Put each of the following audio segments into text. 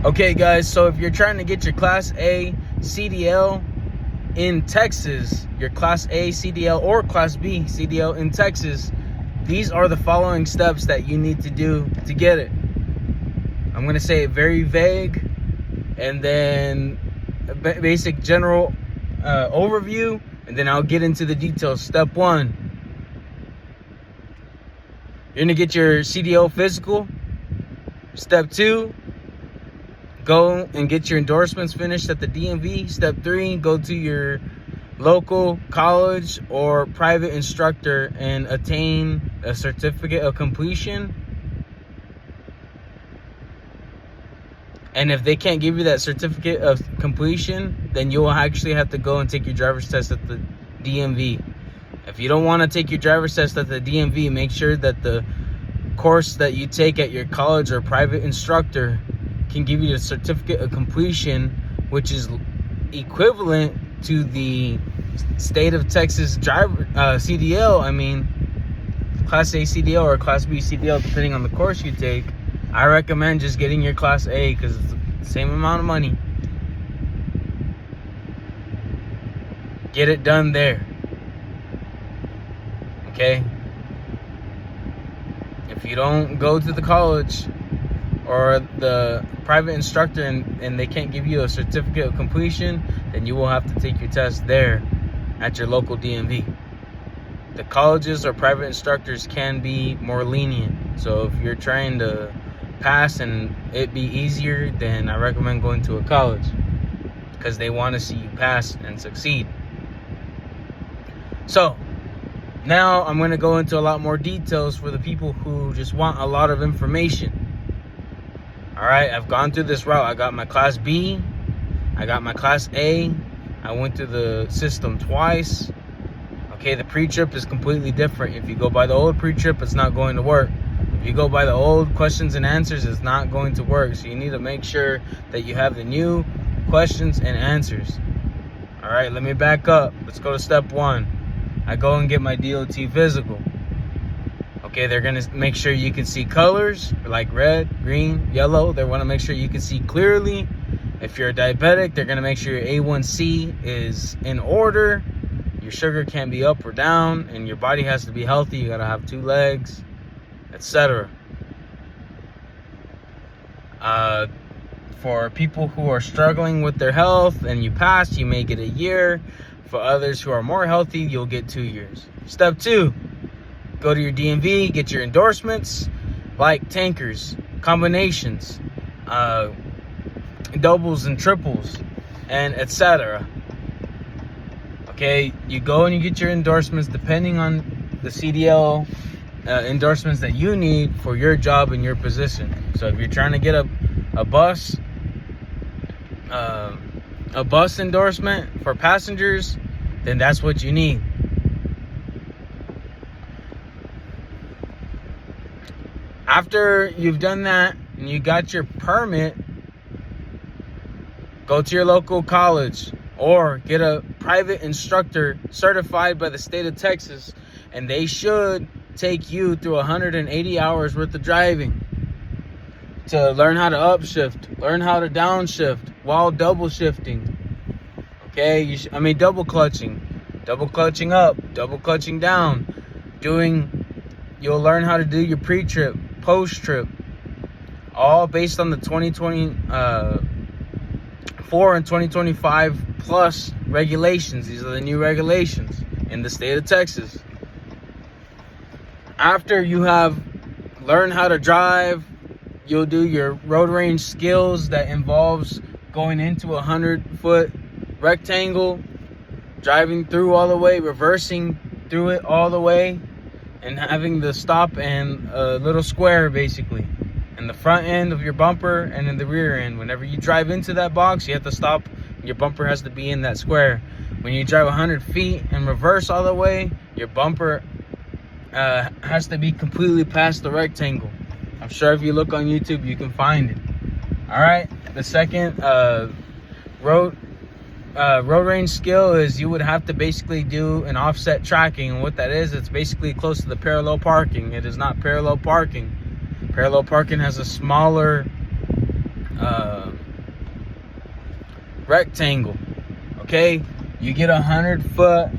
Okay, guys, so if you're trying to get your Class A CDL in Texas, your Class A CDL or Class B CDL in Texas, these are the following steps that you need to do to get it. I'm going to say it very vague, and then a basic general overview, and then I'll get into the details. Step 1, you're going to get your CDL physical. Step 2, go and get your endorsements finished at the DMV. Step 3, go to your local college or private instructor and attain a certificate of completion. And if they can't give you that certificate of completion, then you will actually have to go and take your driver's test at the DMV. If you don't want to take your driver's test at the DMV, make sure that the course that you take at your college or private instructor can give you the certificate of completion, which is equivalent to the state of Texas driver CDL. I mean, Class A CDL or Class B CDL, depending on the course you take. I recommend just getting your Class A because it's the same amount of money. Get it done there. Okay? If you don't go to the college or the private instructor and they can't give you a certificate of completion, then you will have to take your test there at your local DMV. The colleges or private instructors can be more lenient. So if you're trying to pass and it be easier, then I recommend going to a college because they want to see you pass and succeed. So now I'm going to go into a lot more details for the people who just want a lot of information. All right, I've gone through this route. I got my Class B, I got my Class A. I went through the system twice. Okay, the pre-trip is completely different. If you go by the old pre-trip, it's not going to work. If you go by the old questions and answers, it's not going to work. So you need to make sure that you have the new questions and answers. All right, let me back up. Let's go to step 1. I go and get my DOT physical. Okay, they're going to make sure you can see colors like red, green, yellow. They want to make sure you can see clearly. If you're a diabetic, they're going to make sure your A1C is in order. Your sugar can't be up or down, and your body has to be healthy. You got to have 2 legs, etc. For people who are struggling with their health and you pass, you may get a year. For others who are more healthy, you'll get 2 years. Step 2, go to your DMV, get your endorsements like tankers, combinations, doubles and triples, and etc. Okay, you go and you get your endorsements depending on the CDL endorsements that you need for your job and your position. So if you're trying to get a bus endorsement for passengers, then that's what you need. After you've done that and you got your permit, go to your local college or get a private instructor certified by the state of Texas, and they should take you through 180 hours worth of driving to learn how to upshift, learn how to downshift while double shifting. Okay, double clutching up, double clutching down. You'll learn how to do your pre-trip, post-trip, all based on the 2024 and 2025 plus regulations. These are the new regulations in the state of Texas. After you have learned how to drive, you'll do your road range skills that involves going into a 100-foot rectangle, driving through all the way, reversing through it all the way, and having the stop and a little square basically in the front end of your bumper and in the rear end. Whenever you drive into that box, you have to stop. Your bumper has to be in that square. When you drive 100 feet and reverse all the way, your bumper has to be completely past the rectangle. I'm sure if you look on YouTube, you can find it. All right. The second road range skill is you would have to basically do an offset tracking. And what that is, it's basically close to the parallel parking. It is not parallel parking. Parallel parking has a smaller rectangle. Okay, you get 100-foot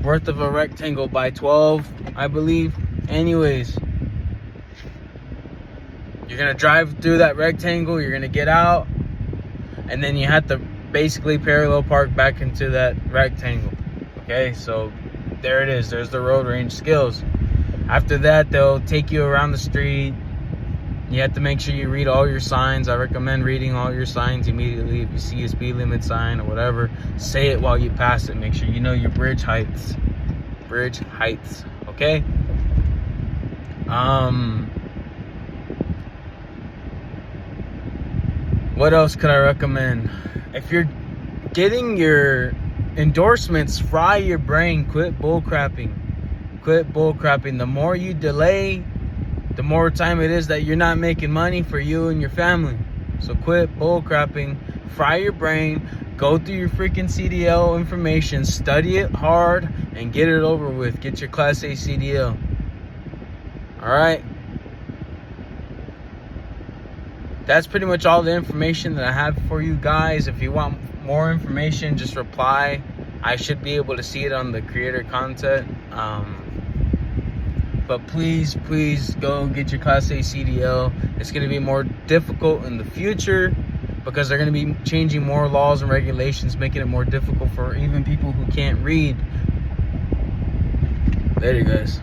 worth of a rectangle by 12, I believe. Anyways, you're gonna drive through that rectangle, you're gonna get out, and then you have to basically parallel park back into that rectangle. Okay, so there it is. There's the road range skills. After that, they'll take you around the street. You have to make sure you read all your signs. I recommend reading all your signs immediately. If you see a speed limit sign or whatever, say it while you pass it. Make sure you know your bridge heights. Bridge heights, okay? What else could I recommend? If you're getting your endorsements, fry your brain. Quit bullcrapping. Quit bullcrapping. The more you delay, the more time it is that you're not making money for you and your family. So quit bullcrapping. Fry your brain. Go through your freaking CDL information. Study it hard and get it over with. Get your Class A CDL. Alright? That's pretty much all the information that I have for you guys. If you want more information, just reply. I should be able to see it on the creator content. But please go get your Class A CDL. It's going to be more difficult in the future because they're going to be changing more laws and regulations, making it more difficult for even people who can't read. Later, guys.